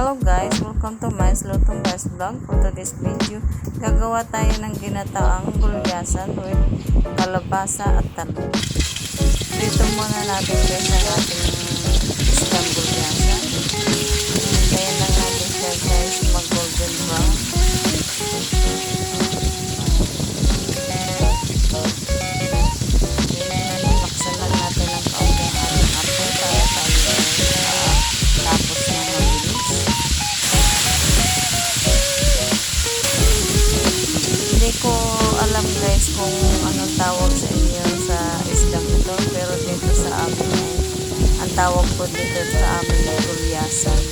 Hello guys, welcome to my Lutong Guys vlog. For today's video, gagawa tayo ng ginataang gulyasan with kalabasa at talong. Dito muna natin guys ang ating isang gulyasan. Kaya lang natin siya guys mag golden brown. Laksan lang natin ang kaunti ang ating apoy para tayo tapos na mabilis. Hindi ko alam guys kung anong tawag sa inyo sa isdang ito, pero dito sa amin ay ang tawag ko dito sa amin ay gulyasan.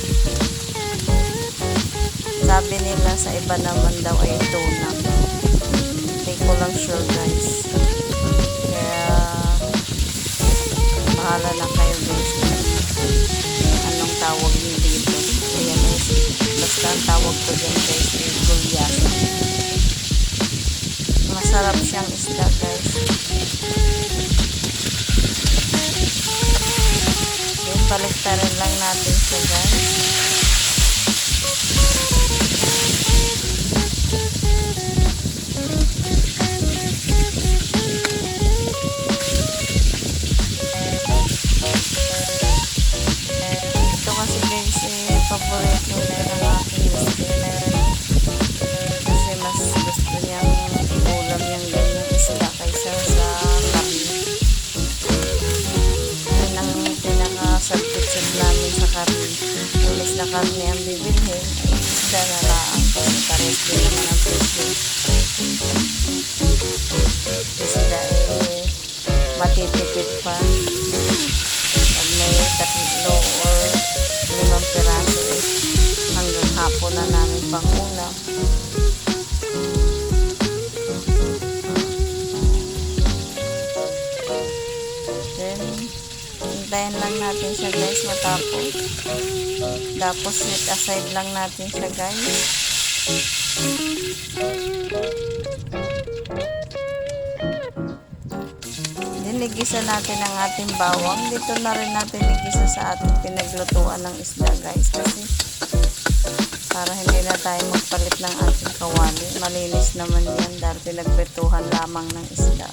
Sabi nila sa iba naman daw ay tuna. Hindi ko lang sure guys, kaya bahala lang kayo guys anong tawag niyo dito. Ayan guys, basta ang tawag ko dyan guys ay gulyasan. Masarap siyang isda guys. Then baliktarin lang natin siya guys. Ito kasi guys favorite nila ng aking isda. Kasi mas gusto niyang ulam yung ganyang isda kaysa sa karne. Yun ang pinaka-substitute namin sa karne. Imbes na karne ang bibilhin, ay isda na lang kasi pares din naman ang presyo. Isda matitipid pa. Pag may 3 or 5 piraso hanggang hapon na namin pang ulam. Then hintayin lang natin siya guys matapos. Tapos set aside lang natin siya guys. Then igisa natin ang ating bawang. Dito na rin natin igisa sa ating pinaglutuan ng isda guys, kasi para hindi na tayo magpalit ng ating kawali. Malinis naman yan dahil pinagprituhan lamang ng isda.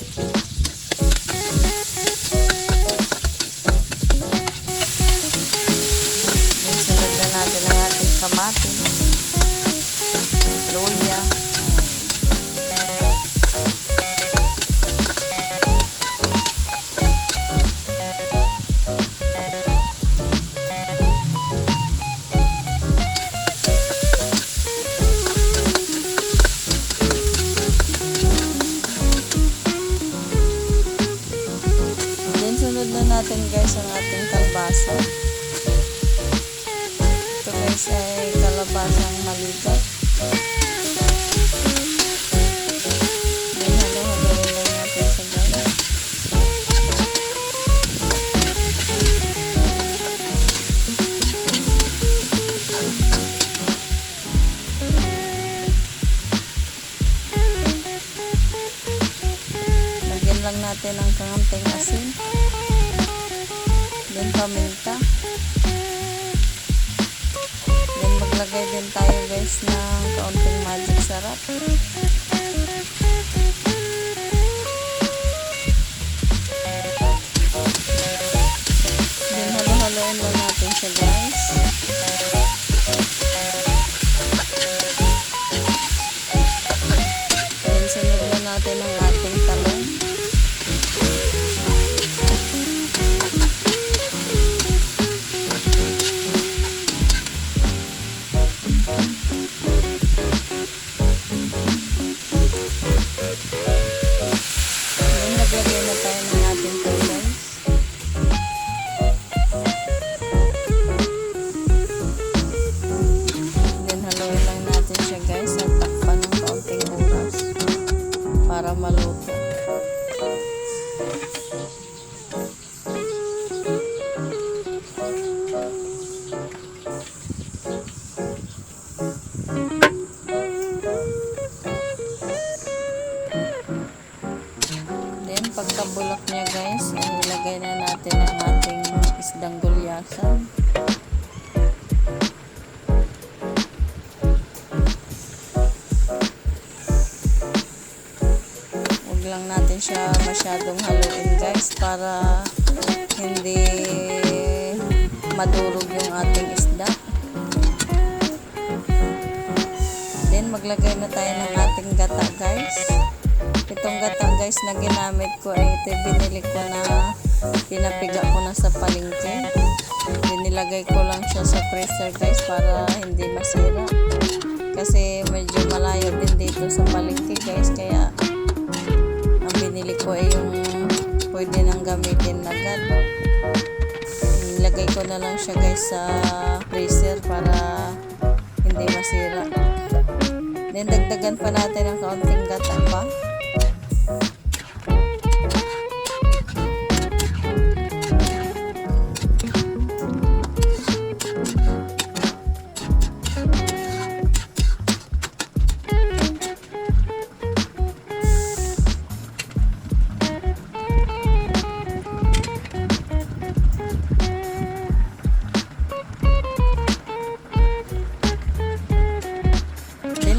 Then sunod na natin ang ating kamatis, luya, natin guys ang ating kalabasa. Ito guys ay kalabasang maligat. Then halo-haloin lang natin sa guys. Lagyan lang natin ang kaunting asin. Then paminta. Then maglagay din tayo guys ng kaunting magic sarap. Then halo-haloin lang natin siya guys. Then sunod na natin ang ating talong. Naglagay na tayo ng ating guys. lang natin siya masyadong haluin guys para hindi madurog yung ating isda. Then maglagay na tayo ng ating gata guys. Itong gata guys na ginamit ko ay binili ko na, pinapiga ko na sa palengke. Dinilagay ko lang siya sa freezer guys para hindi masira. Kasi medyo malayo din dito sa palengke guys, kaya ang binili ko ay yung pwede nang gamitin agad. Nilagay ko na lang siya guys sa freezer para hindi masira. Then dagdagan pa natin ng kaunting gata pa.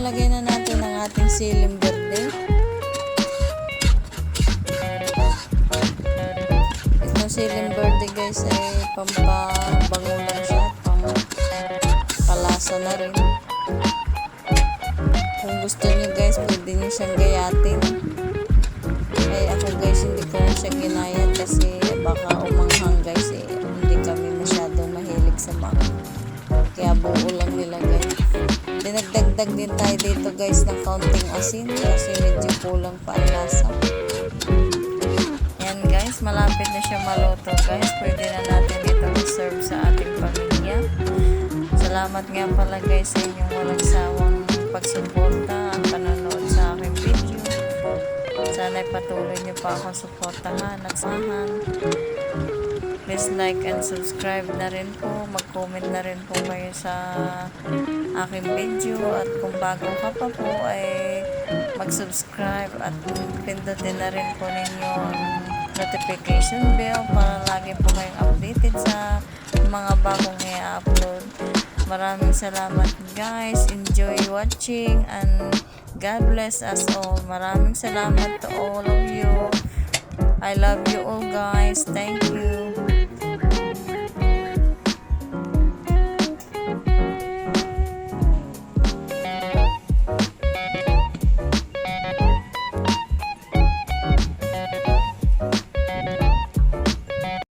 Lagay na natin ang ating siling berde. Itong siling berde guys ay pampabango lang siya, pampalasa na rin. Kung gusto niyo guys, pwede niyo siyang gayatin. Ay ako guys, hindi ko na siya ginayat kasi baka umanghang guys hindi kami masyadong mahilig sa mga. Kaya buo lang nilagay. Dinagdagdag din tayo dito guys ng kaunting asin kasi medyo kulang pa ang lasa. Yan guys, malapit na siya maluto guys. Pwede na natin ito i-serve sa ating pamilya. Salamat nga pala guys sa inyong walang sawang pagsuporta at panonood sa aking video. Sana'y patuloy niyo pa akong suportahan at samahan. Please like and subscribe na rin po. Mag-comment na rin po kayo sa aking video. At kung bago ka pa po ay mag-subscribe at pindutin na rin po ninyo ang notification bell para lagi po kayong updated sa mga bagong i-upload. Maraming salamat guys. Enjoy watching and God bless us all. Maraming salamat to all of you. I love you all guys. Thank you.